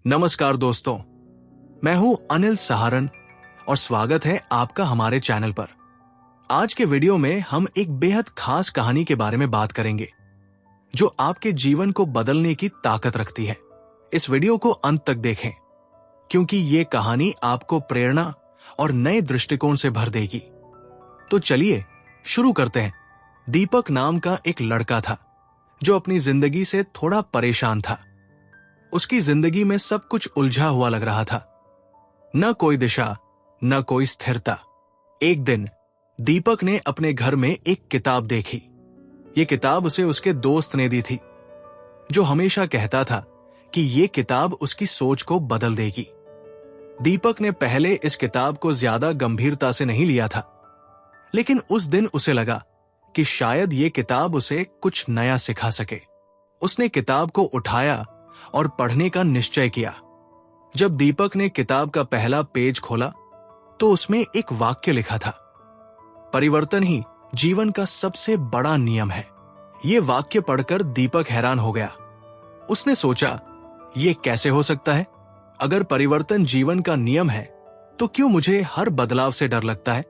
नमस्कार दोस्तों, मैं हूं अनिल सहारन और स्वागत है आपका हमारे चैनल पर। आज के वीडियो में हम एक बेहद खास कहानी के बारे में बात करेंगे जो आपके जीवन को बदलने की ताकत रखती है। इस वीडियो को अंत तक देखें क्योंकि ये कहानी आपको प्रेरणा और नए दृष्टिकोण से भर देगी। तो चलिए शुरू करते हैं। दीपक नाम का एक लड़का था जो अपनी जिंदगी से थोड़ा परेशान था। उसकी जिंदगी में सब कुछ उलझा हुआ लग रहा था, न कोई दिशा, न कोई स्थिरता। एक दिन दीपक ने अपने घर में एक किताब देखी। ये किताब उसे उसके दोस्त ने दी थी, जो हमेशा कहता था कि ये किताब उसकी सोच को बदल देगी। दीपक ने पहले इस किताब को ज्यादा गंभीरता से नहीं लिया था, लेकिन उस दिन उसे लगा कि शायद ये किताब उसे कुछ नया सिखा सके। उसने किताब को उठाया और पढ़ने का निश्चय किया। जब दीपक ने किताब का पहला पेज खोला तो उसमें एक वाक्य लिखा था, परिवर्तन ही जीवन का सबसे बड़ा नियम है। यह वाक्य पढ़कर दीपक हैरान हो गया। उसने सोचा, यह कैसे हो सकता है? अगर परिवर्तन जीवन का नियम है तो क्यों मुझे हर बदलाव से डर लगता है?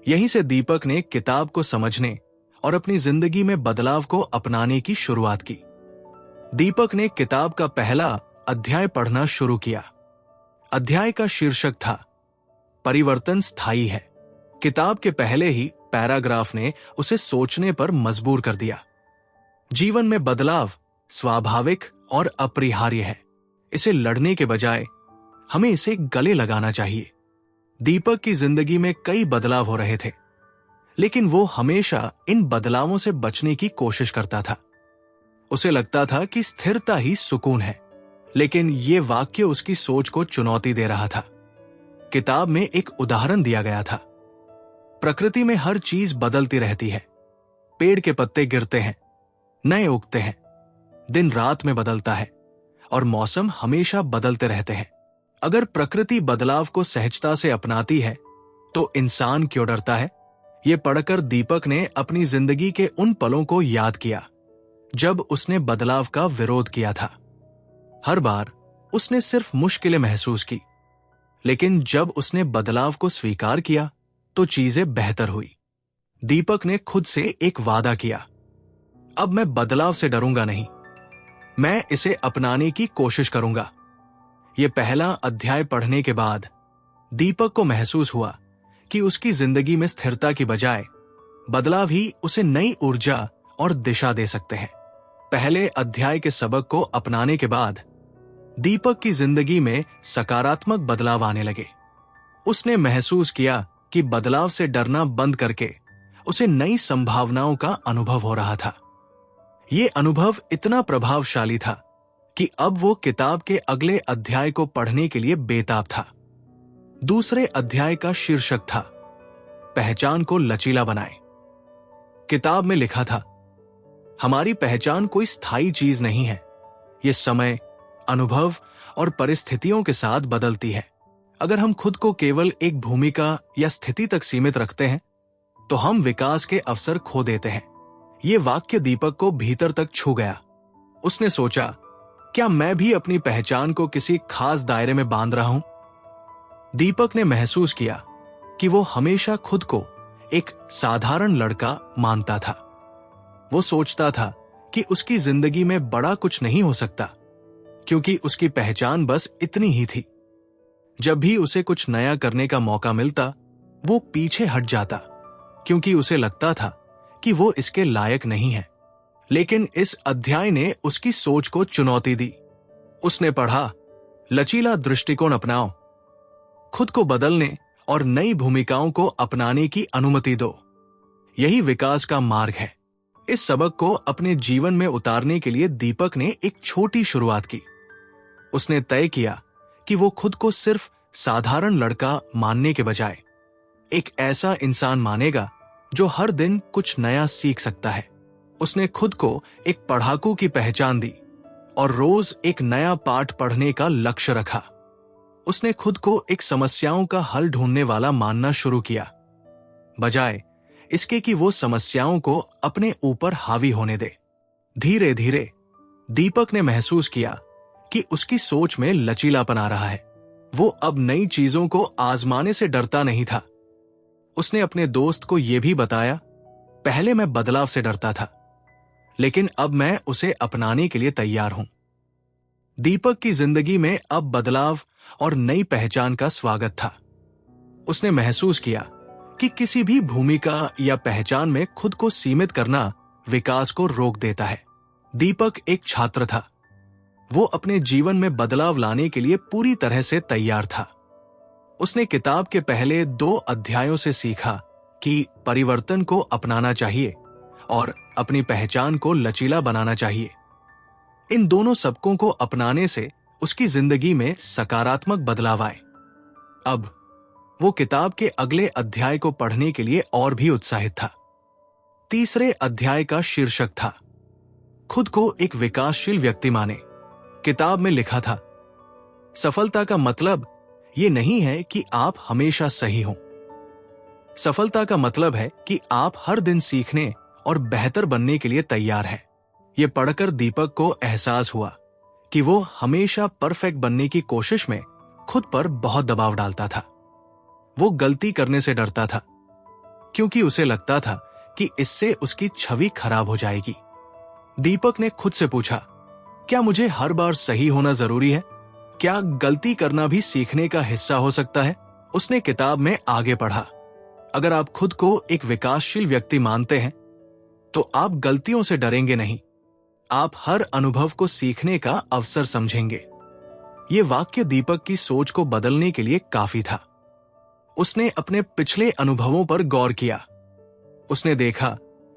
यहीं से दीपक ने किताब को समझने और अपनी जिंदगी में बदलाव को अपनाने की शुरुआत की। दीपक ने किताब का पहला अध्याय पढ़ना शुरू किया। अध्याय का शीर्षक था, परिवर्तन स्थायी है। किताब के पहले ही पैराग्राफ ने उसे सोचने पर मजबूर कर दिया। जीवन में बदलाव स्वाभाविक और अपरिहार्य है। इसे लड़ने के बजाय हमें इसे गले लगाना चाहिए। दीपक की जिंदगी में कई बदलाव हो रहे थे, लेकिन वो हमेशा इन बदलावों से बचने की कोशिश करता था। उसे लगता था कि स्थिरता ही सुकून है, लेकिन ये वाक्य उसकी सोच को चुनौती दे रहा था। किताब में एक उदाहरण दिया गया था, प्रकृति में हर चीज बदलती रहती है। पेड़ के पत्ते गिरते हैं, नए उगते हैं, दिन रात में बदलता है और मौसम हमेशा बदलते रहते हैं। अगर प्रकृति बदलाव को सहजता से अपनाती है तो इंसान क्यों डरता है? ये पढ़कर दीपक ने अपनी जिंदगी के उन पलों को याद किया जब उसने बदलाव का विरोध किया था। हर बार उसने सिर्फ मुश्किलें महसूस की, लेकिन जब उसने बदलाव को स्वीकार किया तो चीजें बेहतर हुई। दीपक ने खुद से एक वादा किया, अब मैं बदलाव से डरूंगा नहीं, मैं इसे अपनाने की कोशिश करूंगा। यह पहला अध्याय पढ़ने के बाद दीपक को महसूस हुआ कि उसकी जिंदगी में स्थिरता की बजाय बदलाव ही उसे नई ऊर्जा और दिशा दे सकते हैं। पहले अध्याय के सबक को अपनाने के बाद दीपक की जिंदगी में सकारात्मक बदलाव आने लगे। उसने महसूस किया कि बदलाव से डरना बंद करके उसे नई संभावनाओं का अनुभव हो रहा था। यह अनुभव इतना प्रभावशाली था कि अब वो किताब के अगले अध्याय को पढ़ने के लिए बेताब था। दूसरे अध्याय का शीर्षक था, पहचान को लचीला बनाएं। किताब में लिखा था, हमारी पहचान कोई स्थायी चीज नहीं है। ये समय, अनुभव और परिस्थितियों के साथ बदलती है। अगर हम खुद को केवल एक भूमिका या स्थिति तक सीमित रखते हैं तो हम विकास के अवसर खो देते हैं। ये वाक्य दीपक को भीतर तक छू गया। उसने सोचा, क्या मैं भी अपनी पहचान को किसी खास दायरे में बांध रहा हूं? दीपक ने महसूस किया कि वो हमेशा खुद को एक साधारण लड़का मानता था। वो सोचता था कि उसकी जिंदगी में बड़ा कुछ नहीं हो सकता क्योंकि उसकी पहचान बस इतनी ही थी। जब भी उसे कुछ नया करने का मौका मिलता वो पीछे हट जाता क्योंकि उसे लगता था कि वो इसके लायक नहीं है। लेकिन इस अध्याय ने उसकी सोच को चुनौती दी। उसने पढ़ा, लचीला दृष्टिकोण अपनाओ, खुद को बदलने और नई भूमिकाओं को अपनाने की अनुमति दो। यही विकास का मार्ग है। इस सबक को अपने जीवन में उतारने के लिए दीपक ने एक छोटी शुरुआत की। उसने तय किया कि वो खुद को सिर्फ साधारण लड़का मानने के बजाय एक ऐसा इंसान मानेगा जो हर दिन कुछ नया सीख सकता है। उसने खुद को एक पढ़ाकू की पहचान दी और रोज एक नया पाठ पढ़ने का लक्ष्य रखा। उसने खुद को एक समस्याओं का हल ढूंढने वाला मानना शुरू किया, बजाय इसके कि वो समस्याओं को अपने ऊपर हावी होने दे। धीरे धीरे दीपक ने महसूस किया कि उसकी सोच में लचीलापन आ रहा है। वो अब नई चीजों को आजमाने से डरता नहीं था। उसने अपने दोस्त को यह भी बताया, पहले मैं बदलाव से डरता था, लेकिन अब मैं उसे अपनाने के लिए तैयार हूं। दीपक की जिंदगी में अब बदलाव और नई पहचान का स्वागत था। उसने महसूस किया कि किसी भी भूमिका या पहचान में खुद को सीमित करना विकास को रोक देता है। दीपक एक छात्र था। वो अपने जीवन में बदलाव लाने के लिए पूरी तरह से तैयार था। उसने किताब के पहले 2 अध्यायों से सीखा कि परिवर्तन को अपनाना चाहिए और अपनी पहचान को लचीला बनाना चाहिए। इन दोनों सबकों को अपनाने से उसकी जिंदगी में सकारात्मक बदलाव आए। अब वो किताब के अगले अध्याय को पढ़ने के लिए और भी उत्साहित था। तीसरे अध्याय का शीर्षक था, खुद को एक विकासशील व्यक्ति माने। किताब में लिखा था, सफलता का मतलब ये नहीं है कि आप हमेशा सही हो। सफलता का मतलब है कि आप हर दिन सीखने और बेहतर बनने के लिए तैयार हैं। ये पढ़कर दीपक को एहसास हुआ कि वो हमेशा परफेक्ट बनने की कोशिश में खुद पर बहुत दबाव डालता था। वो गलती करने से डरता था क्योंकि उसे लगता था कि इससे उसकी छवि खराब हो जाएगी। दीपक ने खुद से पूछा, क्या मुझे हर बार सही होना जरूरी है? क्या गलती करना भी सीखने का हिस्सा हो सकता है? उसने किताब में आगे पढ़ा, अगर आप खुद को एक विकासशील व्यक्ति मानते हैं तो आप गलतियों से डरेंगे नहीं, आप हर अनुभव को सीखने का अवसर समझेंगे। यह वाक्य दीपक की सोच को बदलने के लिए काफी था। उसने अपने पिछले अनुभवों पर गौर किया। उसने देखा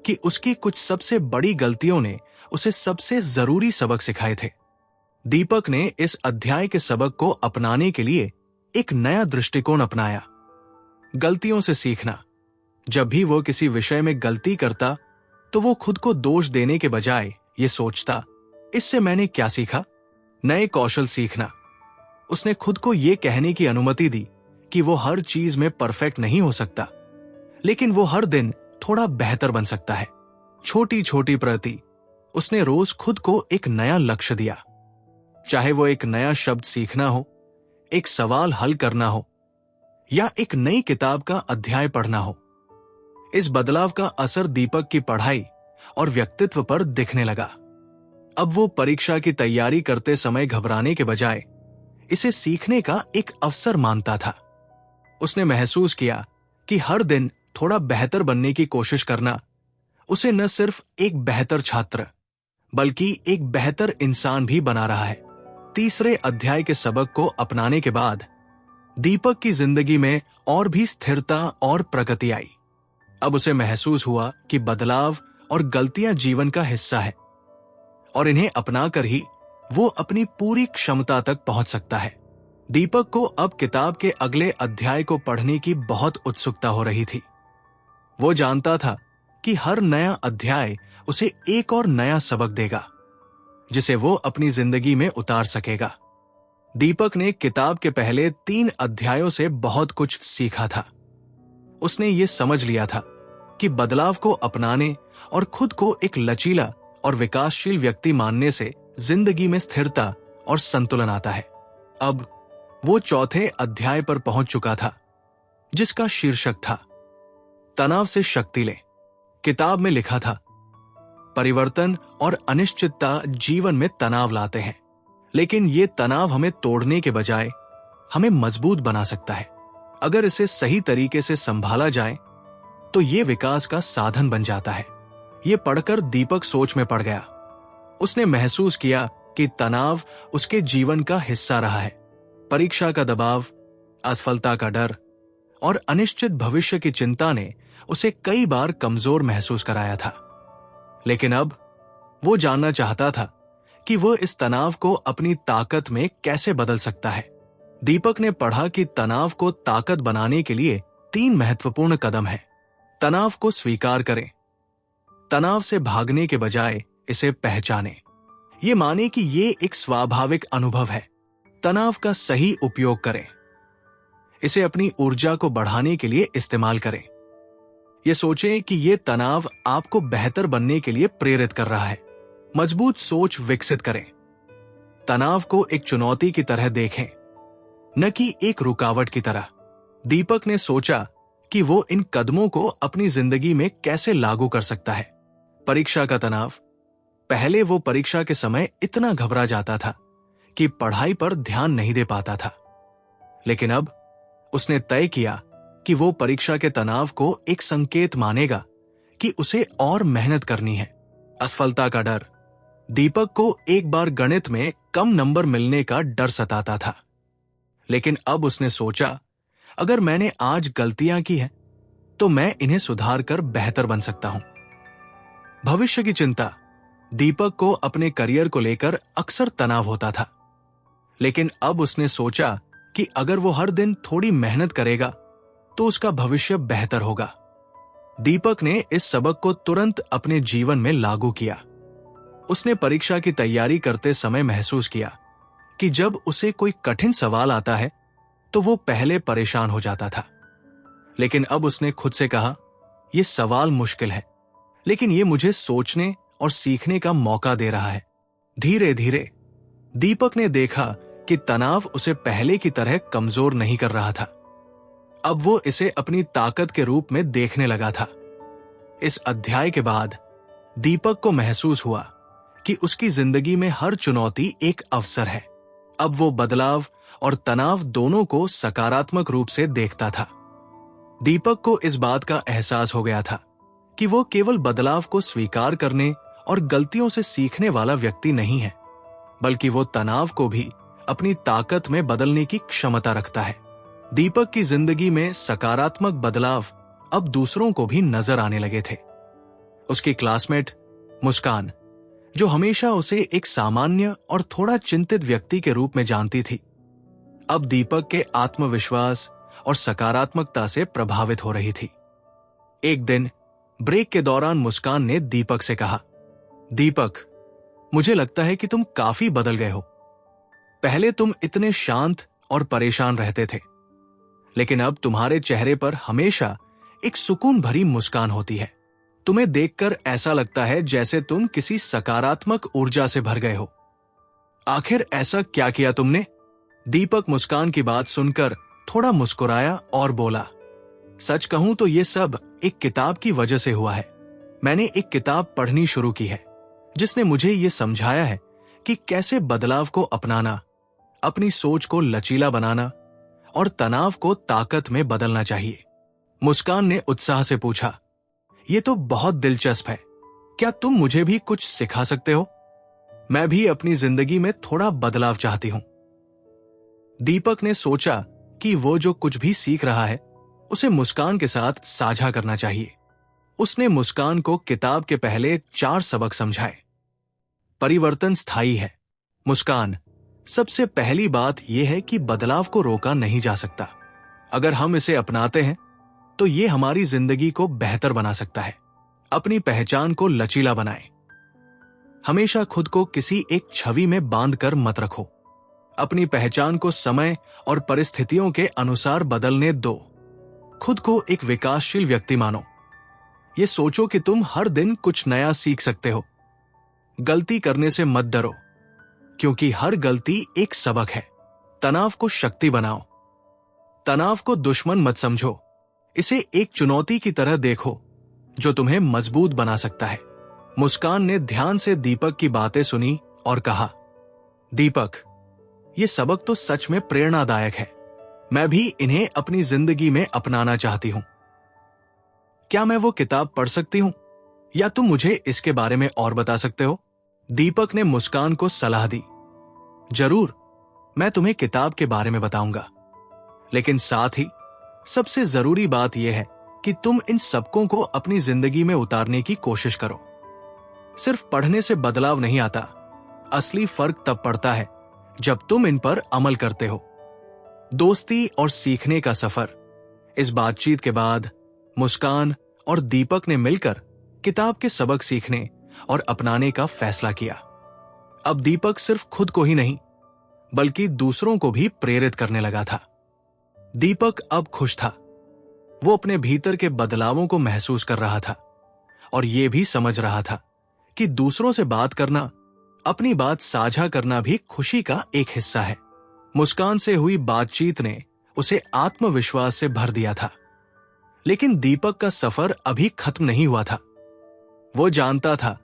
कि उसकी कुछ सबसे बड़ी गलतियों ने उसे सबसे जरूरी सबक सिखाए थे। दीपक ने इस अध्याय के सबक को अपनाने के लिए एक नया दृष्टिकोण अपनाया, गलतियों से सीखना। जब भी वो किसी विषय में गलती करता तो वो खुद को दोष देने के बजाय ये सोचता, इससे मैंने क्या सीखा? नए कौशल सीखना। उसने खुद को ये कहने की अनुमति दी कि वो हर चीज में परफेक्ट नहीं हो सकता, लेकिन वो हर दिन थोड़ा बेहतर बन सकता है। छोटी छोटी प्रगति। उसने रोज खुद को एक नया लक्ष्य दिया, चाहे वो एक नया शब्द सीखना हो, एक सवाल हल करना हो या एक नई किताब का अध्याय पढ़ना हो। इस बदलाव का असर दीपक की पढ़ाई और व्यक्तित्व पर दिखने लगा। अब वो परीक्षा की तैयारी करते समय घबराने के बजाय इसे सीखने का एक अवसर मानता था। उसने महसूस किया कि हर दिन थोड़ा बेहतर बनने की कोशिश करना उसे न सिर्फ एक बेहतर छात्र बल्कि एक बेहतर इंसान भी बना रहा है। तीसरे अध्याय के सबक को अपनाने के बाद दीपक की जिंदगी में और भी स्थिरता और प्रगति आई। अब उसे महसूस हुआ कि बदलाव और गलतियां जीवन का हिस्सा है और इन्हें अपनाकर ही वो अपनी पूरी क्षमता तक पहुंच सकता है। दीपक को अब किताब के अगले अध्याय को पढ़ने की बहुत उत्सुकता हो रही थी। वो जानता था कि हर नया अध्याय उसे एक और नया सबक देगा जिसे वो अपनी जिंदगी में उतार सकेगा। दीपक ने किताब के पहले 3 अध्यायों से बहुत कुछ सीखा था। उसने ये समझ लिया था कि बदलाव को अपनाने और खुद को एक लचीला और विकासशील व्यक्ति मानने से जिंदगी में स्थिरता और संतुलन आता है। अब वो चौथे अध्याय पर पहुंच चुका था जिसका शीर्षक था, तनाव से शक्ति ले। किताब में लिखा था, परिवर्तन और अनिश्चितता जीवन में तनाव लाते हैं, लेकिन ये तनाव हमें तोड़ने के बजाय हमें मजबूत बना सकता है। अगर इसे सही तरीके से संभाला जाए तो ये विकास का साधन बन जाता है। ये पढ़कर दीपक सोच में पड़ गया। उसने महसूस किया कि तनाव उसके जीवन का हिस्सा रहा है। परीक्षा का दबाव, असफलता का डर और अनिश्चित भविष्य की चिंता ने उसे कई बार कमजोर महसूस कराया था। लेकिन अब वो जानना चाहता था कि वो इस तनाव को अपनी ताकत में कैसे बदल सकता है। दीपक ने पढ़ा कि तनाव को ताकत बनाने के लिए 3 महत्वपूर्ण कदम हैं। तनाव को स्वीकार करें, तनाव से भागने के बजाय इसे पहचानें। ये माने कि ये एक स्वाभाविक अनुभव है। तनाव का सही उपयोग करें, इसे अपनी ऊर्जा को बढ़ाने के लिए इस्तेमाल करें। ये सोचें कि ये तनाव आपको बेहतर बनने के लिए प्रेरित कर रहा है। मजबूत सोच विकसित करें, तनाव को एक चुनौती की तरह देखें, न कि एक रुकावट की तरह। दीपक ने सोचा कि वो इन कदमों को अपनी जिंदगी में कैसे लागू कर सकता है। परीक्षा का तनाव। पहले वो परीक्षा के समय इतना घबरा जाता था कि पढ़ाई पर ध्यान नहीं दे पाता था, लेकिन अब उसने तय किया कि वो परीक्षा के तनाव को एक संकेत मानेगा कि उसे और मेहनत करनी है। असफलता का डर। दीपक को एक बार गणित में कम नंबर मिलने का डर सताता था, लेकिन अब उसने सोचा, अगर मैंने आज गलतियां की हैं, तो मैं इन्हें सुधार कर बेहतर बन सकता हूं। भविष्य की चिंता। दीपक को अपने करियर को लेकर अक्सर तनाव होता था, लेकिन अब उसने सोचा कि अगर वो हर दिन थोड़ी मेहनत करेगा तो उसका भविष्य बेहतर होगा। दीपक ने इस सबक को तुरंत अपने जीवन में लागू किया। उसने परीक्षा की तैयारी करते समय महसूस किया कि जब उसे कोई कठिन सवाल आता है तो वो पहले परेशान हो जाता था, लेकिन अब उसने खुद से कहा, यह सवाल मुश्किल है, लेकिन ये मुझे सोचने और सीखने का मौका दे रहा है। धीरे धीरे दीपक ने देखा कि तनाव उसे पहले की तरह कमजोर नहीं कर रहा था। अब वो इसे अपनी ताकत के रूप में देखने लगा था। इस अध्याय के बाद दीपक को महसूस हुआ कि उसकी जिंदगी में हर चुनौती एक अवसर है। अब वो बदलाव और तनाव दोनों को सकारात्मक रूप से देखता था। दीपक को इस बात का एहसास हो गया था कि वो केवल बदलाव को स्वीकार करने और गलतियों से सीखने वाला व्यक्ति नहीं है, बल्कि वो तनाव को भी अपनी ताकत में बदलने की क्षमता रखता है। दीपक की जिंदगी में सकारात्मक बदलाव अब दूसरों को भी नजर आने लगे थे। उसकी क्लासमेट मुस्कान, जो हमेशा उसे एक सामान्य और थोड़ा चिंतित व्यक्ति के रूप में जानती थी, अब दीपक के आत्मविश्वास और सकारात्मकता से प्रभावित हो रही थी। एक दिन ब्रेक के दौरान मुस्कान ने दीपक से कहा, दीपक, मुझे लगता है कि तुम काफी बदल गए हो। पहले तुम इतने शांत और परेशान रहते थे, लेकिन अब तुम्हारे चेहरे पर हमेशा एक सुकून भरी मुस्कान होती है। तुम्हें देखकर ऐसा लगता है जैसे तुम किसी सकारात्मक ऊर्जा से भर गए हो। आखिर ऐसा क्या किया तुमने? दीपक मुस्कान की बात सुनकर थोड़ा मुस्कुराया और बोला, सच कहूं तो ये सब एक किताब की वजह से हुआ है। मैंने एक किताब पढ़नी शुरू की है जिसने मुझे ये समझाया है कि कैसे बदलाव को अपनाना, अपनी सोच को लचीला बनाना और तनाव को ताकत में बदलना चाहिए। मुस्कान ने उत्साह से पूछा, ये तो बहुत दिलचस्प है। क्या तुम मुझे भी कुछ सिखा सकते हो? मैं भी अपनी जिंदगी में थोड़ा बदलाव चाहती हूं। दीपक ने सोचा कि वो जो कुछ भी सीख रहा है उसे मुस्कान के साथ साझा करना चाहिए। उसने मुस्कान को किताब के पहले 4 सबक समझाए। परिवर्तन स्थायी है। मुस्कान, सबसे पहली बात यह है कि बदलाव को रोका नहीं जा सकता। अगर हम इसे अपनाते हैं तो ये हमारी जिंदगी को बेहतर बना सकता है। अपनी पहचान को लचीला बनाएं। हमेशा खुद को किसी एक छवि में बांध कर मत रखो। अपनी पहचान को समय और परिस्थितियों के अनुसार बदलने दो। खुद को एक विकासशील व्यक्ति मानो। ये सोचो कि तुम हर दिन कुछ नया सीख सकते हो। गलती करने से मत डरो, क्योंकि हर गलती एक सबक है। तनाव को शक्ति बनाओ। तनाव को दुश्मन मत समझो, इसे एक चुनौती की तरह देखो जो तुम्हें मजबूत बना सकता है। मुस्कान ने ध्यान से दीपक की बातें सुनी और कहा, दीपक, ये सबक तो सच में प्रेरणादायक है। मैं भी इन्हें अपनी जिंदगी में अपनाना चाहती हूं। क्या मैं वो किताब पढ़ सकती हूं, या तुम मुझे इसके बारे में और बता सकते हो? दीपक ने मुस्कान को सलाह दी। जरूर, मैं तुम्हें किताब के बारे में बताऊंगा, लेकिन साथ ही सबसे जरूरी बात यह है कि तुम इन सबकों को अपनी जिंदगी में उतारने की कोशिश करो। सिर्फ पढ़ने से बदलाव नहीं आता। असली फर्क तब पड़ता है जब तुम इन पर अमल करते हो। दोस्ती और सीखने का सफर। इस बातचीत के बाद मुस्कान और दीपक ने मिलकर किताब के सबक सीखने और अपनाने का फैसला किया। अब दीपक सिर्फ खुद को ही नहीं, बल्कि दूसरों को भी प्रेरित करने लगा था। दीपक अब खुश था। वो अपने भीतर के बदलावों को महसूस कर रहा था और ये भी समझ रहा था कि दूसरों से बात करना अपनी बात साझा करना भी खुशी का एक हिस्सा है। मुस्कान से हुई बातचीत ने उसे आत्मविश्वास से भर दिया था। लेकिन दीपक का सफर अभी खत्म नहीं हुआ था। वो जानता था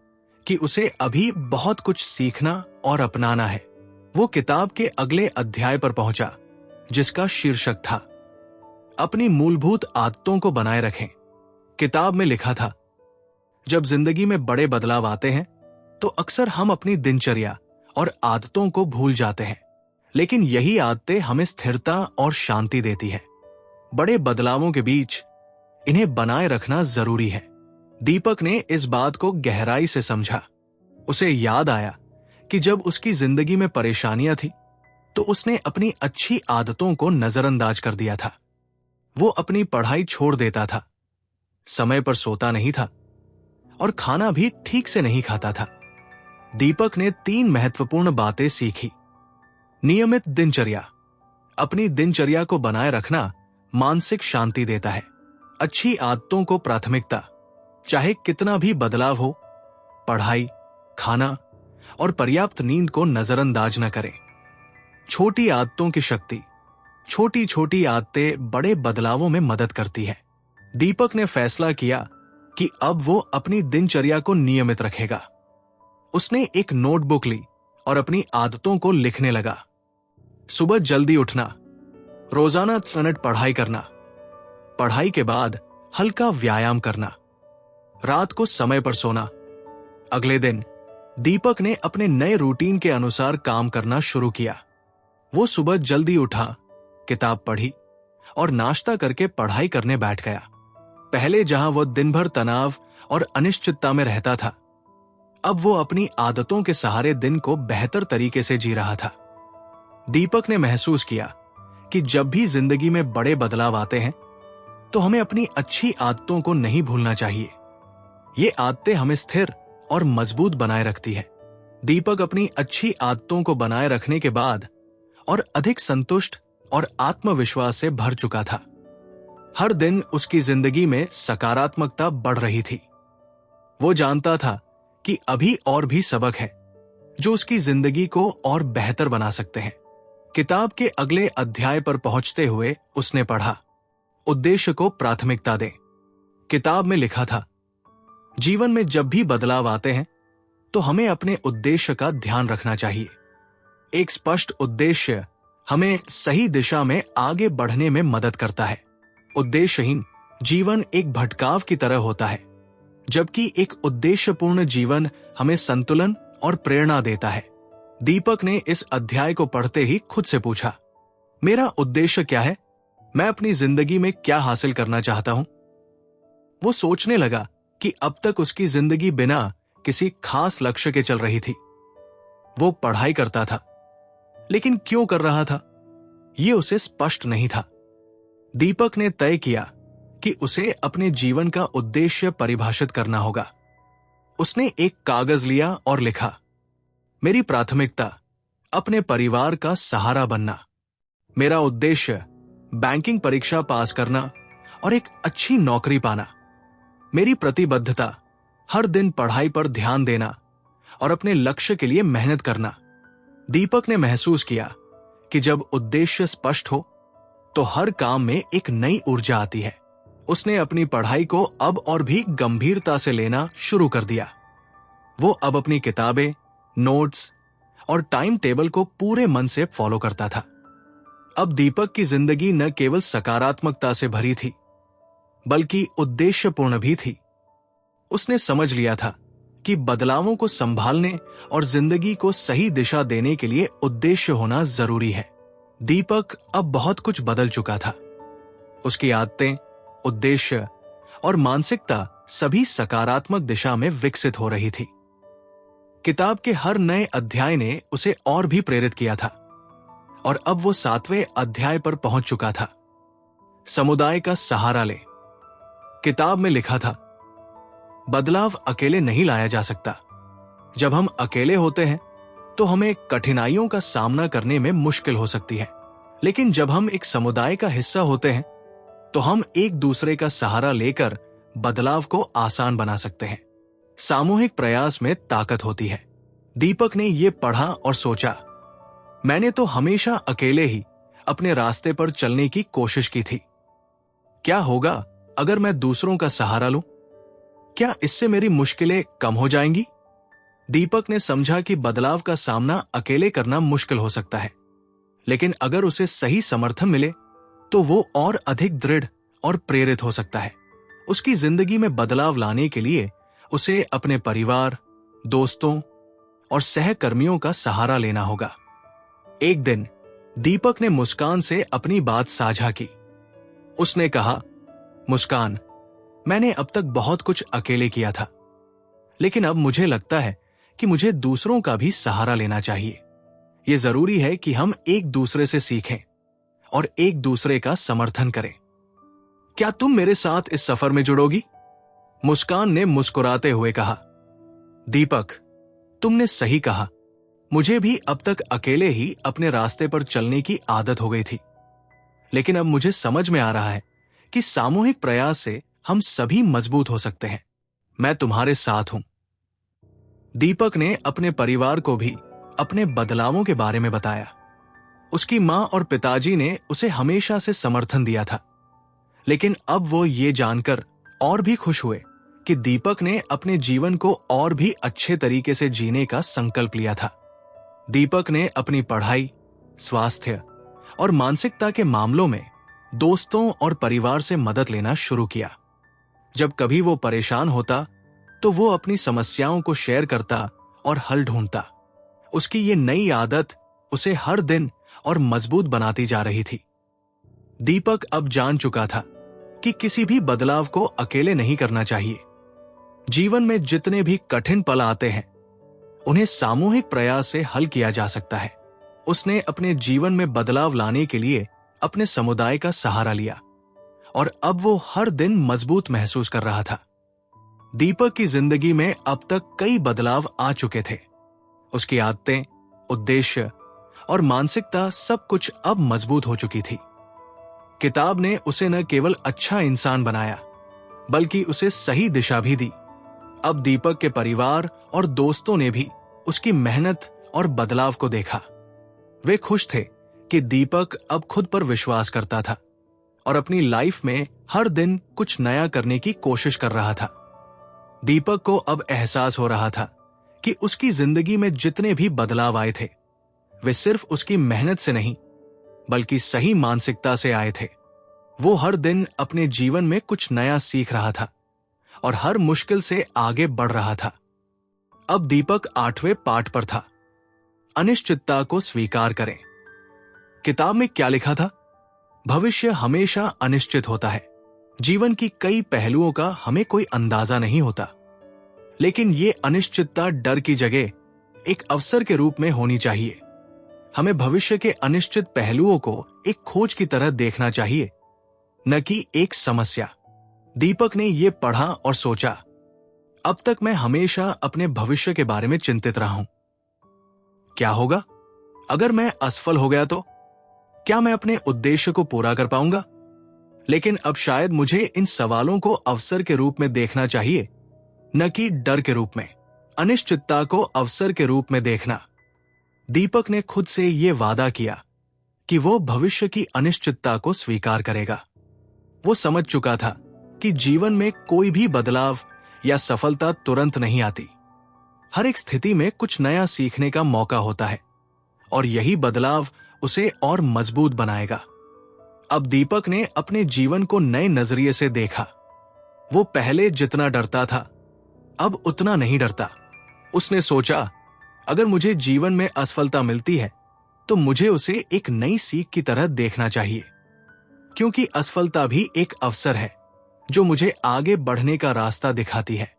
कि उसे अभी बहुत कुछ सीखना और अपनाना है। वो किताब के अगले अध्याय पर पहुंचा, जिसका शीर्षक था अपनी मूलभूत आदतों को बनाए रखें। किताब में लिखा था, जब जिंदगी में बड़े बदलाव आते हैं तो अक्सर हम अपनी दिनचर्या और आदतों को भूल जाते हैं, लेकिन यही आदतें हमें स्थिरता और शांति देती है। बड़े बदलावों के बीच इन्हें बनाए रखना जरूरी है। दीपक ने इस बात को गहराई से समझा। उसे याद आया कि जब उसकी जिंदगी में परेशानियां थी तो उसने अपनी अच्छी आदतों को नजरअंदाज कर दिया था। वो अपनी पढ़ाई छोड़ देता था, समय पर सोता नहीं था और खाना भी ठीक से नहीं खाता था। दीपक ने 3 महत्वपूर्ण बातें सीखी। नियमित दिनचर्या। अपनी दिनचर्या को बनाए रखना मानसिक शांति देता है। अच्छी आदतों को प्राथमिकता। चाहे कितना भी बदलाव हो, पढ़ाई, खाना और पर्याप्त नींद को नजरअंदाज न करें। छोटी आदतों की शक्ति। छोटी छोटी आदतें बड़े बदलावों में मदद करती है। दीपक ने फैसला किया कि अब वो अपनी दिनचर्या को नियमित रखेगा। उसने एक नोटबुक ली और अपनी आदतों को लिखने लगा। सुबह जल्दी उठना, रोजाना 30 मिनट पढ़ाई करना, पढ़ाई के बाद हल्का व्यायाम करना, रात को समय पर सोना। अगले दिन दीपक ने अपने नए रूटीन के अनुसार काम करना शुरू किया। वो सुबह जल्दी उठा, किताब पढ़ी और नाश्ता करके पढ़ाई करने बैठ गया। पहले जहां वो दिन भर तनाव और अनिश्चितता में रहता था, अब वो अपनी आदतों के सहारे दिन को बेहतर तरीके से जी रहा था। दीपक ने महसूस किया कि जब भी जिंदगी में बड़े बदलाव आते हैं तो हमें अपनी अच्छी आदतों को नहीं भूलना चाहिए। ये आदतें हमें स्थिर और मजबूत बनाए रखती है। दीपक अपनी अच्छी आदतों को बनाए रखने के बाद और अधिक संतुष्ट और आत्मविश्वास से भर चुका था। हर दिन उसकी जिंदगी में सकारात्मकता बढ़ रही थी। वो जानता था कि अभी और भी सबक है जो उसकी जिंदगी को और बेहतर बना सकते हैं। किताब के अगले अध्याय पर पहुंचते हुए उसने पढ़ा, उद्देश्य को प्राथमिकता दें। किताब में लिखा था, जीवन में जब भी बदलाव आते हैं तो हमें अपने उद्देश्य का ध्यान रखना चाहिए। एक स्पष्ट उद्देश्य हमें सही दिशा में आगे बढ़ने में मदद करता है। उद्देश्यहीन जीवन एक भटकाव की तरह होता है, जबकि एक उद्देश्यपूर्ण जीवन हमें संतुलन और प्रेरणा देता है। दीपक ने इस अध्याय को पढ़ते ही खुद से पूछा, मेरा उद्देश्य क्या है? मैं अपनी जिंदगी में क्या हासिल करना चाहता हूं? वो सोचने लगा कि अब तक उसकी जिंदगी बिना किसी खास लक्ष्य के चल रही थी। वो पढ़ाई करता था, लेकिन क्यों कर रहा था, ये उसे स्पष्ट नहीं था। दीपक ने तय किया कि उसे अपने जीवन का उद्देश्य परिभाषित करना होगा। उसने एक कागज लिया और लिखा, मेरी प्राथमिकता अपने परिवार का सहारा बनना। मेरा उद्देश्य बैंकिंग परीक्षा पास करना और एक अच्छी नौकरी पाना। मेरी प्रतिबद्धता हर दिन पढ़ाई पर ध्यान देना और अपने लक्ष्य के लिए मेहनत करना। दीपक ने महसूस किया कि जब उद्देश्य स्पष्ट हो तो हर काम में एक नई ऊर्जा आती है। उसने अपनी पढ़ाई को अब और भी गंभीरता से लेना शुरू कर दिया। वो अब अपनी किताबें, नोट्स और टाइम टेबल को पूरे मन से फॉलो करता था। अब दीपक की जिंदगी न केवल सकारात्मकता से भरी थी, बल्कि उद्देश्यपूर्ण भी थी। उसने समझ लिया था कि बदलावों को संभालने और जिंदगी को सही दिशा देने के लिए उद्देश्य होना जरूरी है। दीपक अब बहुत कुछ बदल चुका था। उसकी आदतें, उद्देश्य और मानसिकता सभी सकारात्मक दिशा में विकसित हो रही थी। किताब के हर नए अध्याय ने उसे और भी प्रेरित किया था और अब वो 7वें अध्याय पर पहुंच चुका था। समुदाय का सहारा ले। किताब में लिखा था, बदलाव अकेले नहीं लाया जा सकता। जब हम अकेले होते हैं तो हमें कठिनाइयों का सामना करने में मुश्किल हो सकती है, लेकिन जब हम एक समुदाय का हिस्सा होते हैं तो हम एक दूसरे का सहारा लेकर बदलाव को आसान बना सकते हैं। सामूहिक प्रयास में ताकत होती है। दीपक ने ये पढ़ा और सोचा, मैंने तो हमेशा अकेले ही अपने रास्ते पर चलने की कोशिश की थी। क्या होगा अगर मैं दूसरों का सहारा लूं? क्या इससे मेरी मुश्किलें कम हो जाएंगी? दीपक ने समझा कि बदलाव का सामना अकेले करना मुश्किल हो सकता है, लेकिन अगर उसे सही समर्थन मिले तो वो और अधिक दृढ़ और प्रेरित हो सकता है। उसकी जिंदगी में बदलाव लाने के लिए उसे अपने परिवार, दोस्तों और सहकर्मियों का सहारा लेना होगा। एक दिन दीपक ने मुस्कान से अपनी बात साझा की। उसने कहा, मुस्कान, मैंने अब तक बहुत कुछ अकेले किया था, लेकिन अब मुझे लगता है कि मुझे दूसरों का भी सहारा लेना चाहिए। यह जरूरी है कि हम एक दूसरे से सीखें और एक दूसरे का समर्थन करें। क्या तुम मेरे साथ इस सफर में जुड़ोगी? मुस्कान ने मुस्कुराते हुए कहा, दीपक, तुमने सही कहा। मुझे भी अब तक अकेले ही अपने रास्ते पर चलने की आदत हो गई थी, लेकिन अब मुझे समझ में आ रहा है कि सामूहिक प्रयास से हम सभी मजबूत हो सकते हैं। मैं तुम्हारे साथ हूं। दीपक ने अपने परिवार को भी अपने बदलावों के बारे में बताया। उसकी मां और पिताजी ने उसे हमेशा से समर्थन दिया था, लेकिन अब वो ये जानकर और भी खुश हुए कि दीपक ने अपने जीवन को और भी अच्छे तरीके से जीने का संकल्प लिया था। दीपक ने अपनी पढ़ाई, स्वास्थ्य और मानसिकता के मामलों में दोस्तों और परिवार से मदद लेना शुरू किया। जब कभी वो परेशान होता तो वो अपनी समस्याओं को शेयर करता और हल ढूंढता। उसकी ये नई आदत उसे हर दिन और मजबूत बनाती जा रही थी। दीपक अब जान चुका था कि किसी भी बदलाव को अकेले नहीं करना चाहिए। जीवन में जितने भी कठिन पल आते हैं, उन्हें सामूहिक प्रयास से हल किया जा सकता है। उसने अपने जीवन में बदलाव लाने के लिए अपने समुदाय का सहारा लिया और अब वो हर दिन मजबूत महसूस कर रहा था। दीपक की जिंदगी में अब तक कई बदलाव आ चुके थे। उसकी आदतें, उद्देश्य और मानसिकता सब कुछ अब मजबूत हो चुकी थी। किताब ने उसे न केवल अच्छा इंसान बनाया, बल्कि उसे सही दिशा भी दी। अब दीपक के परिवार और दोस्तों ने भी उसकी मेहनत और बदलाव को देखा। वे खुश थे कि दीपक अब खुद पर विश्वास करता था और अपनी लाइफ में हर दिन कुछ नया करने की कोशिश कर रहा था। दीपक को अब एहसास हो रहा था कि उसकी जिंदगी में जितने भी बदलाव आए थे, वे सिर्फ उसकी मेहनत से नहीं, बल्कि सही मानसिकता से आए थे। वो हर दिन अपने जीवन में कुछ नया सीख रहा था और हर मुश्किल से आगे बढ़ रहा था। अब दीपक 8वें पाठ पर था, अनिश्चितता को स्वीकार करें। किताब में क्या लिखा था? भविष्य हमेशा अनिश्चित होता है। जीवन की कई पहलुओं का हमें कोई अंदाजा नहीं होता, लेकिन ये अनिश्चितता डर की जगह एक अवसर के रूप में होनी चाहिए। हमें भविष्य के अनिश्चित पहलुओं को एक खोज की तरह देखना चाहिए, न कि एक समस्या। दीपक ने यह पढ़ा और सोचा, अब तक मैं हमेशा अपने भविष्य के बारे में चिंतित रहा हूं। क्या होगा अगर मैं असफल हो गया तो? क्या मैं अपने उद्देश्य को पूरा कर पाऊंगा? लेकिन अब शायद मुझे इन सवालों को अवसर के रूप में देखना चाहिए, न कि डर के रूप में। अनिश्चितता को अवसर के रूप में देखना। दीपक ने खुद से यह वादा किया कि वो भविष्य की अनिश्चितता को स्वीकार करेगा। वो समझ चुका था कि जीवन में कोई भी बदलाव या सफलता तुरंत नहीं आती। हर एक स्थिति में कुछ नया सीखने का मौका होता है और यही बदलाव उसे और मजबूत बनाएगा। अब दीपक ने अपने जीवन को नए नजरिए से देखा। वो पहले जितना डरता था, अब उतना नहीं डरता। उसने सोचा, अगर मुझे जीवन में असफलता मिलती है तो मुझे उसे एक नई सीख की तरह देखना चाहिए, क्योंकि असफलता भी एक अवसर है जो मुझे आगे बढ़ने का रास्ता दिखाती है।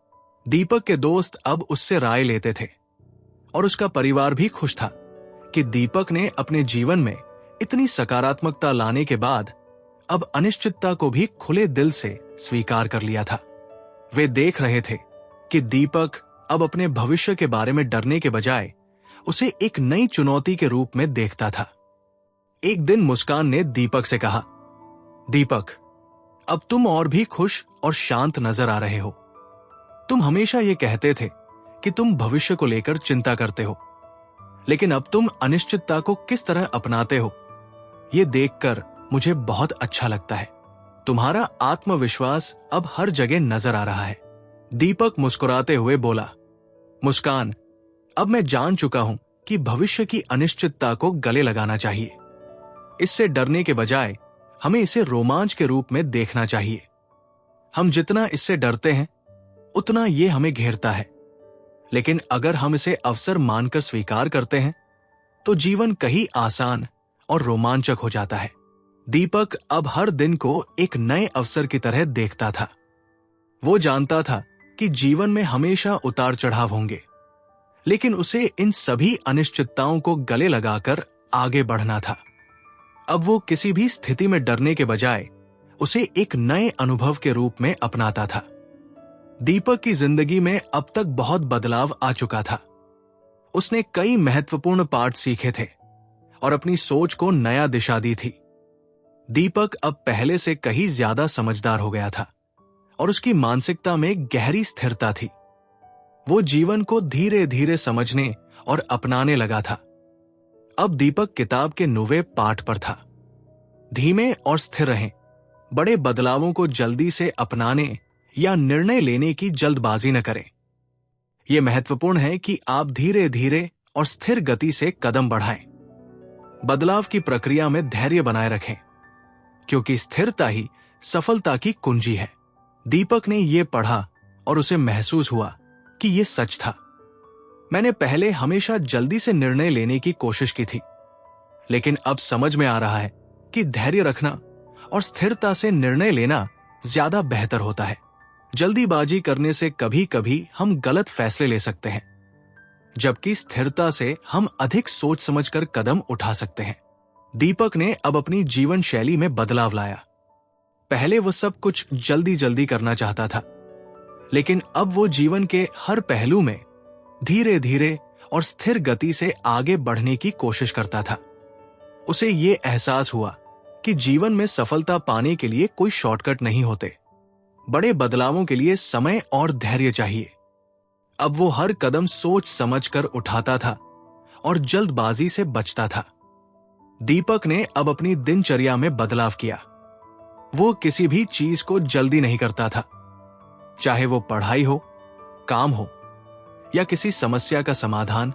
दीपक के दोस्त अब उससे राय लेते थे और उसका परिवार भी खुश था कि दीपक ने अपने जीवन में इतनी सकारात्मकता लाने के बाद अब अनिश्चितता को भी खुले दिल से स्वीकार कर लिया था। वे देख रहे थे कि दीपक अब अपने भविष्य के बारे में डरने के बजाय उसे एक नई चुनौती के रूप में देखता था। एक दिन मुस्कान ने दीपक से कहा, दीपक, अब तुम और भी खुश और शांत नजर आ रहे हो। तुम हमेशा ये कहते थे कि तुम भविष्य को लेकर चिंता करते हो, लेकिन अब तुम अनिश्चितता को किस तरह अपनाते हो, ये देखकर मुझे बहुत अच्छा लगता है। तुम्हारा आत्मविश्वास अब हर जगह नजर आ रहा है। दीपक मुस्कुराते हुए बोला, मुस्कान, अब मैं जान चुका हूं कि भविष्य की अनिश्चितता को गले लगाना चाहिए। इससे डरने के बजाय हमें इसे रोमांच के रूप में देखना चाहिए। हम जितना इससे डरते हैं उतना ये हमें घेरता है, लेकिन अगर हम इसे अवसर मानकर स्वीकार करते हैं तो जीवन कहीं आसान और रोमांचक हो जाता है। दीपक अब हर दिन को एक नए अवसर की तरह देखता था। वो जानता था कि जीवन में हमेशा उतार चढ़ाव होंगे, लेकिन उसे इन सभी अनिश्चितताओं को गले लगाकर आगे बढ़ना था। अब वो किसी भी स्थिति में डरने के बजाय उसे एक नए अनुभव के रूप में अपनाता था। दीपक की जिंदगी में अब तक बहुत बदलाव आ चुका था। उसने कई महत्वपूर्ण पाठ सीखे थे और अपनी सोच को नया दिशा दी थी। दीपक अब पहले से कहीं ज्यादा समझदार हो गया था और उसकी मानसिकता में गहरी स्थिरता थी। वो जीवन को धीरे धीरे समझने और अपनाने लगा था। अब दीपक किताब के 9वें पाठ पर था। धीमे और स्थिर रहें। बड़े बदलावों को जल्दी से अपनाने या निर्णय लेने की जल्दबाजी न करें। यह महत्वपूर्ण है कि आप धीरे धीरे और स्थिर गति से कदम बढ़ाएं। बदलाव की प्रक्रिया में धैर्य बनाए रखें, क्योंकि स्थिरता ही सफलता की कुंजी है। दीपक ने यह पढ़ा और उसे महसूस हुआ कि यह सच था। मैंने पहले हमेशा जल्दी से निर्णय लेने की कोशिश की थी, लेकिन अब समझ में आ रहा है कि धैर्य रखना और स्थिरता से निर्णय लेना ज्यादा बेहतर होता है। जल्दीबाजी करने से कभी कभी हम गलत फैसले ले सकते हैं, जबकि स्थिरता से हम अधिक सोच समझकर कदम उठा सकते हैं। दीपक ने अब अपनी जीवन शैली में बदलाव लाया। पहले वो सब कुछ जल्दी जल्दी करना चाहता था, लेकिन अब वो जीवन के हर पहलू में धीरे धीरे और स्थिर गति से आगे बढ़ने की कोशिश करता था। उसे ये एहसास हुआ कि जीवन में सफलता पाने के लिए कोई शॉर्टकट नहीं होते। बड़े बदलावों के लिए समय और धैर्य चाहिए। अब वो हर कदम सोच समझकर उठाता था और जल्दबाजी से बचता था। दीपक ने अब अपनी दिनचर्या में बदलाव किया। वो किसी भी चीज को जल्दी नहीं करता था, चाहे वो पढ़ाई हो, काम हो या किसी समस्या का समाधान।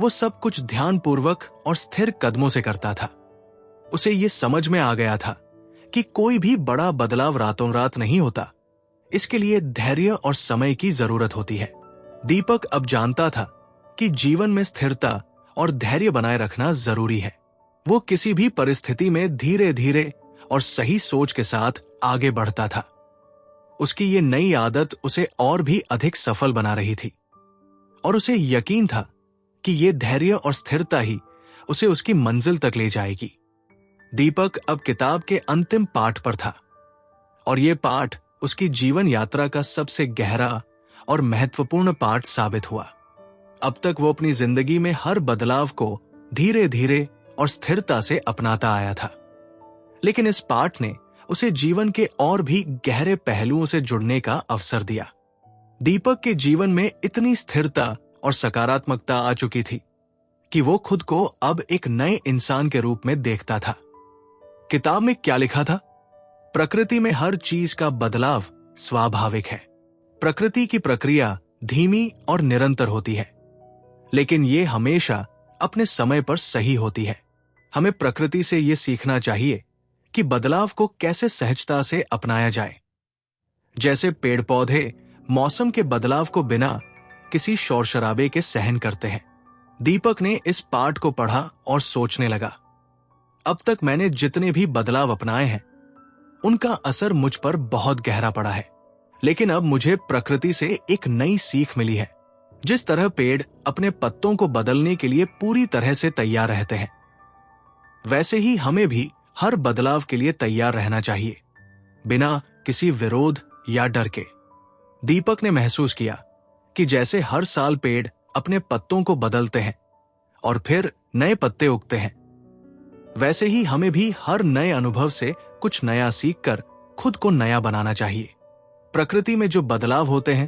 वो सब कुछ ध्यानपूर्वक और स्थिर कदमों से करता था। उसे ये समझ में आ गया था कि कोई भी बड़ा बदलाव रातों रात नहीं होता। इसके लिए धैर्य और समय की जरूरत होती है। दीपक अब जानता था कि जीवन में स्थिरता और धैर्य बनाए रखना जरूरी है। वो किसी भी परिस्थिति में धीरे धीरे और सही सोच के साथ आगे बढ़ता था। उसकी ये नई आदत उसे और भी अधिक सफल बना रही थी और उसे यकीन था कि ये धैर्य और स्थिरता ही उसे उसकी मंजिल तक ले जाएगी। दीपक अब किताब के अंतिम पाठ पर था और ये पाठ उसकी जीवन यात्रा का सबसे गहरा और महत्वपूर्ण पाठ साबित हुआ। अब तक वो अपनी जिंदगी में हर बदलाव को धीरे धीरे और स्थिरता से अपनाता आया था, लेकिन इस पाठ ने उसे जीवन के और भी गहरे पहलुओं से जुड़ने का अवसर दिया। दीपक के जीवन में इतनी स्थिरता और सकारात्मकता आ चुकी थी कि वो खुद को अब एक नए इंसान के रूप में देखता था। किताब में क्या लिखा था? प्रकृति में हर चीज का बदलाव स्वाभाविक है। प्रकृति की प्रक्रिया धीमी और निरंतर होती है, लेकिन ये हमेशा अपने समय पर सही होती है। हमें प्रकृति से ये सीखना चाहिए कि बदलाव को कैसे सहजता से अपनाया जाए। जैसे पेड़ पौधे मौसम के बदलाव को बिना किसी शोर शराबे के सहन करते हैं। दीपक ने इस पाठ को पढ़ा और सोचने लगा, अब तक मैंने जितने भी बदलाव अपनाए हैं उनका असर मुझ पर बहुत गहरा पड़ा है, लेकिन अब मुझे प्रकृति से एक नई सीख मिली है। जिस तरह पेड़ अपने पत्तों को बदलने के लिए पूरी तरह से तैयार रहते हैं, वैसे ही हमें भी हर बदलाव के लिए तैयार रहना चाहिए, बिना किसी विरोध या डर के। दीपक ने महसूस किया कि जैसे हर साल पेड़ अपने पत्तों को बदलते हैं और फिर नए पत्ते उगते हैं, वैसे ही हमें भी हर नए अनुभव से कुछ नया सीखकर खुद को नया बनाना चाहिए। प्रकृति में जो बदलाव होते हैं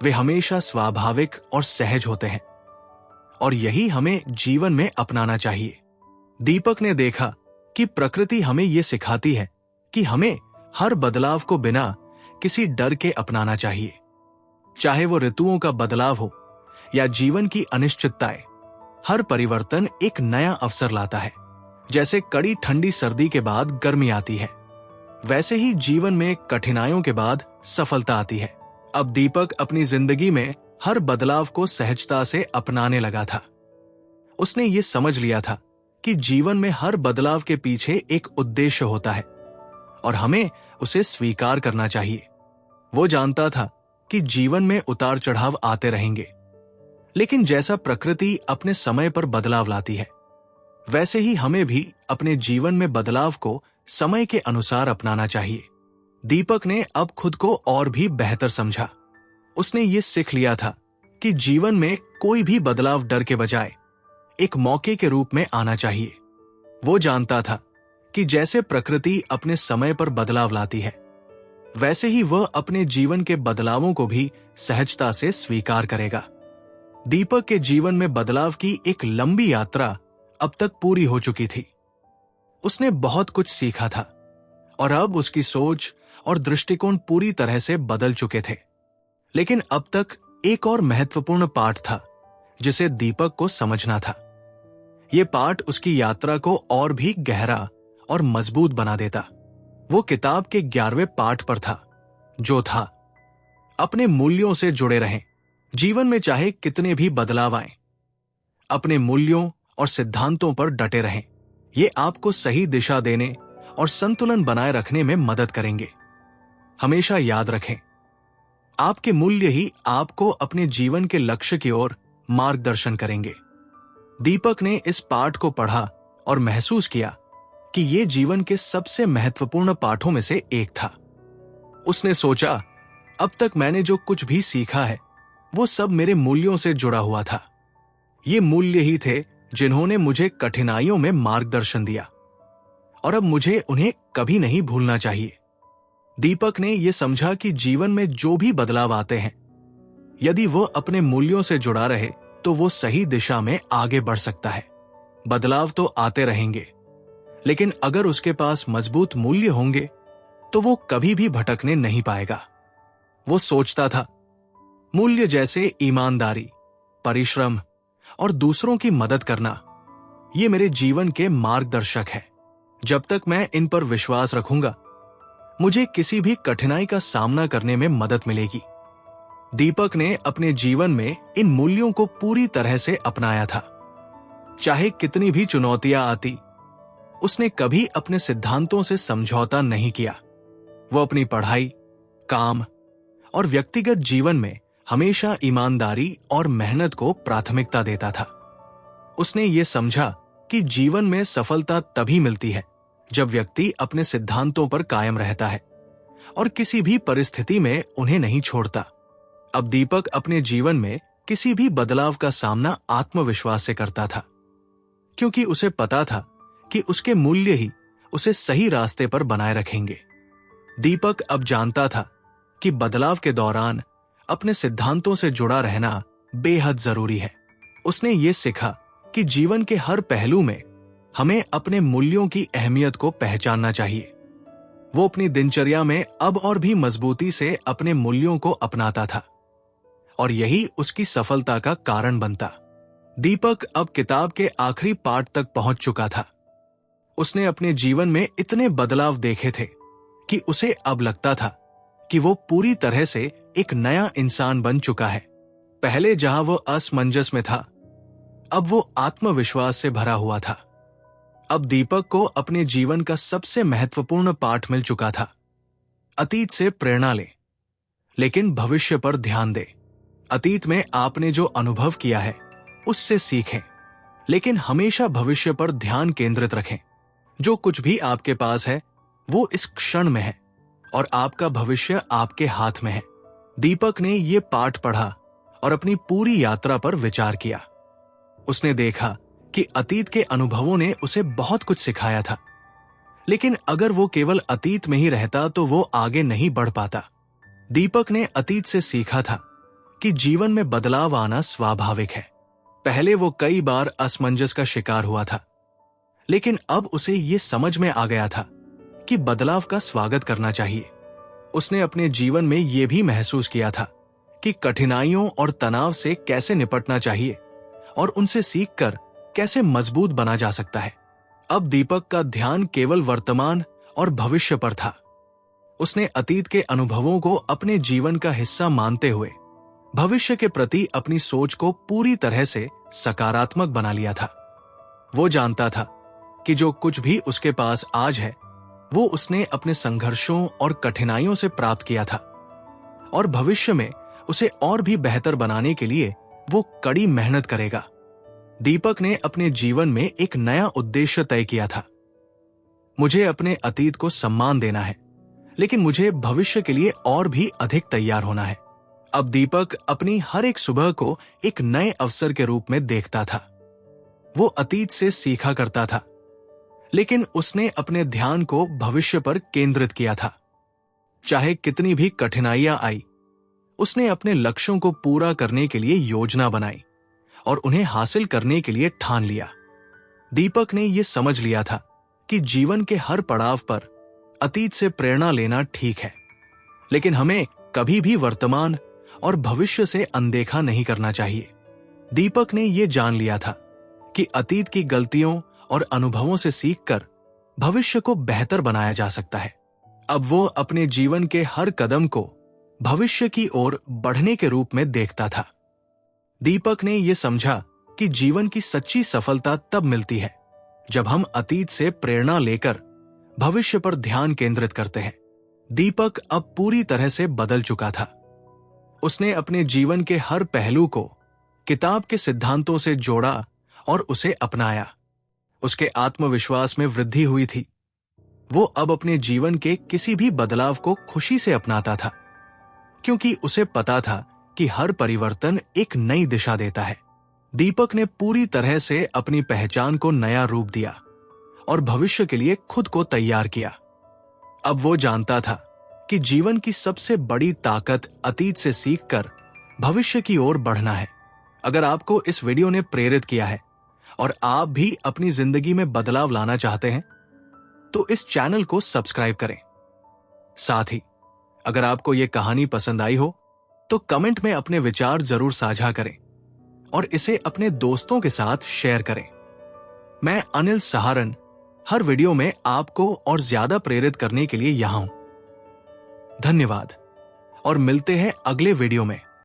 वे हमेशा स्वाभाविक और सहज होते हैं, और यही हमें जीवन में अपनाना चाहिए। दीपक ने देखा कि प्रकृति हमें यह सिखाती है कि हमें हर बदलाव को बिना किसी डर के अपनाना चाहिए। चाहे वो ऋतुओं का बदलाव हो या जीवन की अनिश्चितताएं, हर परिवर्तन एक नया अवसर लाता है। जैसे कड़ी ठंडी सर्दी के बाद गर्मी आती है, वैसे ही जीवन में कठिनाइयों के बाद सफलता आती है। अब दीपक अपनी जिंदगी में हर बदलाव को सहजता से अपनाने लगा था। उसने ये समझ लिया था कि जीवन में हर बदलाव के पीछे एक उद्देश्य होता है और हमें उसे स्वीकार करना चाहिए। वो जानता था कि जीवन में उतार चढ़ाव आते रहेंगे, लेकिन जैसा प्रकृति अपने समय पर बदलाव लाती है, वैसे ही हमें भी अपने जीवन में बदलाव को समय के अनुसार अपनाना चाहिए। दीपक ने अब खुद को और भी बेहतर समझा। उसने ये सीख लिया था कि जीवन में कोई भी बदलाव डर के बजाय एक मौके के रूप में आना चाहिए। वो जानता था कि जैसे प्रकृति अपने समय पर बदलाव लाती है, वैसे ही वह अपने जीवन के बदलावों को भी सहजता से स्वीकार करेगा। दीपक के जीवन में बदलाव की एक लंबी यात्रा अब तक पूरी हो चुकी थी। उसने बहुत कुछ सीखा था और अब उसकी सोच और दृष्टिकोण पूरी तरह से बदल चुके थे। लेकिन अब तक एक और महत्वपूर्ण पाठ था जिसे दीपक को समझना था। यह पाठ उसकी यात्रा को और भी गहरा और मजबूत बना देता। वो किताब के 11वें पाठ पर था, जो था अपने मूल्यों से जुड़े रहें। जीवन में चाहे कितने भी बदलाव आए, अपने मूल्यों और सिद्धांतों पर डटे रहें। ये आपको सही दिशा देने और संतुलन बनाए रखने में मदद करेंगे। हमेशा याद रखें, आपके मूल्य ही आपको अपने जीवन के लक्ष्य की ओर मार्गदर्शन करेंगे। दीपक ने इस पाठ को पढ़ा और महसूस किया कि यह जीवन के सबसे महत्वपूर्ण पाठों में से एक था। उसने सोचा, अब तक मैंने जो कुछ भी सीखा है वो सब मेरे मूल्यों से जुड़ा हुआ था। ये मूल्य ही थे जिन्होंने मुझे कठिनाइयों में मार्गदर्शन दिया, और अब मुझे उन्हें कभी नहीं भूलना चाहिए। दीपक ने यह समझा कि जीवन में जो भी बदलाव आते हैं, यदि वो अपने मूल्यों से जुड़ा रहे तो वो सही दिशा में आगे बढ़ सकता है। बदलाव तो आते रहेंगे, लेकिन अगर उसके पास मजबूत मूल्य होंगे तो वो कभी भी भटकने नहीं पाएगा। वो सोचता था, मूल्य जैसे ईमानदारी, परिश्रम और दूसरों की मदद करना, ये मेरे जीवन के मार्गदर्शक हैं। जब तक मैं इन पर विश्वास रखूंगा, मुझे किसी भी कठिनाई का सामना करने में मदद मिलेगी। दीपक ने अपने जीवन में इन मूल्यों को पूरी तरह से अपनाया था। चाहे कितनी भी चुनौतियां आती, उसने कभी अपने सिद्धांतों से समझौता नहीं किया। वो अपनी पढ़ाई, काम और व्यक्तिगत जीवन में हमेशा ईमानदारी और मेहनत को प्राथमिकता देता था। उसने ये समझा कि जीवन में सफलता तभी मिलती है जब व्यक्ति अपने सिद्धांतों पर कायम रहता है और किसी भी परिस्थिति में उन्हें नहीं छोड़ता। अब दीपक अपने जीवन में किसी भी बदलाव का सामना आत्मविश्वास से करता था, क्योंकि उसे पता था कि उसके मूल्य ही उसे सही रास्ते पर बनाए रखेंगे। दीपक अब जानता था कि बदलाव के दौरान अपने सिद्धांतों से जुड़ा रहना बेहद जरूरी है। उसने ये सीखा कि जीवन के हर पहलू में हमें अपने मूल्यों की अहमियत को पहचानना चाहिए। वो अपनी दिनचर्या में अब और भी मजबूती से अपने मूल्यों को अपनाता था, और यही उसकी सफलता का कारण बनता। दीपक अब किताब के आखिरी पाठ तक पहुंच चुका था। उसने अपने जीवन में इतने बदलाव देखे थे कि उसे अब लगता था कि वो पूरी तरह से एक नया इंसान बन चुका है। पहले जहां वो असमंजस में था, अब वो आत्मविश्वास से भरा हुआ था। अब दीपक को अपने जीवन का सबसे महत्वपूर्ण पाठ मिल चुका था। अतीत से प्रेरणा ले, लेकिन भविष्य पर ध्यान दे। अतीत में आपने जो अनुभव किया है उससे सीखें, लेकिन हमेशा भविष्य पर ध्यान केंद्रित रखें। जो कुछ भी आपके पास है वो इस क्षण में है, और आपका भविष्य आपके हाथ में है। दीपक ने ये पाठ पढ़ा और अपनी पूरी यात्रा पर विचार किया। उसने देखा कि अतीत के अनुभवों ने उसे बहुत कुछ सिखाया था, लेकिन अगर वो केवल अतीत में ही रहता तो वो आगे नहीं बढ़ पाता। दीपक ने अतीत से सीखा था कि जीवन में बदलाव आना स्वाभाविक है। पहले वो कई बार असमंजस का शिकार हुआ था, लेकिन अब उसे ये समझ में आ गया था कि बदलाव का स्वागत करना चाहिए। उसने अपने जीवन में यह भी महसूस किया था कि कठिनाइयों और तनाव से कैसे निपटना चाहिए और उनसे सीखकर कैसे मजबूत बना जा सकता है। अब दीपक का ध्यान केवल वर्तमान और भविष्य पर था। उसने अतीत के अनुभवों को अपने जीवन का हिस्सा मानते हुए भविष्य के प्रति अपनी सोच को पूरी तरह से सकारात्मक बना लिया था। वो जानता था कि जो कुछ भी उसके पास आज है, वो उसने अपने संघर्षों और कठिनाइयों से प्राप्त किया था, और भविष्य में उसे और भी बेहतर बनाने के लिए वो कड़ी मेहनत करेगा। दीपक ने अपने जीवन में एक नया उद्देश्य तय किया था। मुझे अपने अतीत को सम्मान देना है, लेकिन मुझे भविष्य के लिए और भी अधिक तैयार होना है। अब दीपक अपनी हर एक सुबह को एक नए अवसर के रूप में देखता था। वो अतीत से सीखा करता था, लेकिन उसने अपने ध्यान को भविष्य पर केंद्रित किया था। चाहे कितनी भी कठिनाइयां आई, उसने अपने लक्ष्यों को पूरा करने के लिए योजना बनाई और उन्हें हासिल करने के लिए ठान लिया। दीपक ने यह समझ लिया था कि जीवन के हर पड़ाव पर अतीत से प्रेरणा लेना ठीक है, लेकिन हमें कभी भी वर्तमान और भविष्य से अनदेखा नहीं करना चाहिए। दीपक ने यह जान लिया था कि अतीत की गलतियों और अनुभवों से सीखकर भविष्य को बेहतर बनाया जा सकता है। अब वो अपने जीवन के हर कदम को भविष्य की ओर बढ़ने के रूप में देखता था। दीपक ने यह समझा कि जीवन की सच्ची सफलता तब मिलती है जब हम अतीत से प्रेरणा लेकर भविष्य पर ध्यान केंद्रित करते हैं। दीपक अब पूरी तरह से बदल चुका था। उसने अपने जीवन के हर पहलू को किताब के सिद्धांतों से जोड़ा और उसे अपनाया। उसके आत्मविश्वास में वृद्धि हुई थी। वो अब अपने जीवन के किसी भी बदलाव को खुशी से अपनाता था, क्योंकि उसे पता था कि हर परिवर्तन एक नई दिशा देता है। दीपक ने पूरी तरह से अपनी पहचान को नया रूप दिया और भविष्य के लिए खुद को तैयार किया। अब वो जानता था कि जीवन की सबसे बड़ी ताकत अतीत से सीखकर भविष्य की ओर बढ़ना है। अगर आपको इस वीडियो ने प्रेरित किया है और आप भी अपनी जिंदगी में बदलाव लाना चाहते हैं, तो इस चैनल को सब्सक्राइब करें। साथ ही अगर आपको यह कहानी पसंद आई हो तो कमेंट में अपने विचार जरूर साझा करें और इसे अपने दोस्तों के साथ शेयर करें। मैं अनिल सहारन हर वीडियो में आपको और ज्यादा प्रेरित करने के लिए यहां हूं। धन्यवाद और मिलते हैं अगले वीडियो में।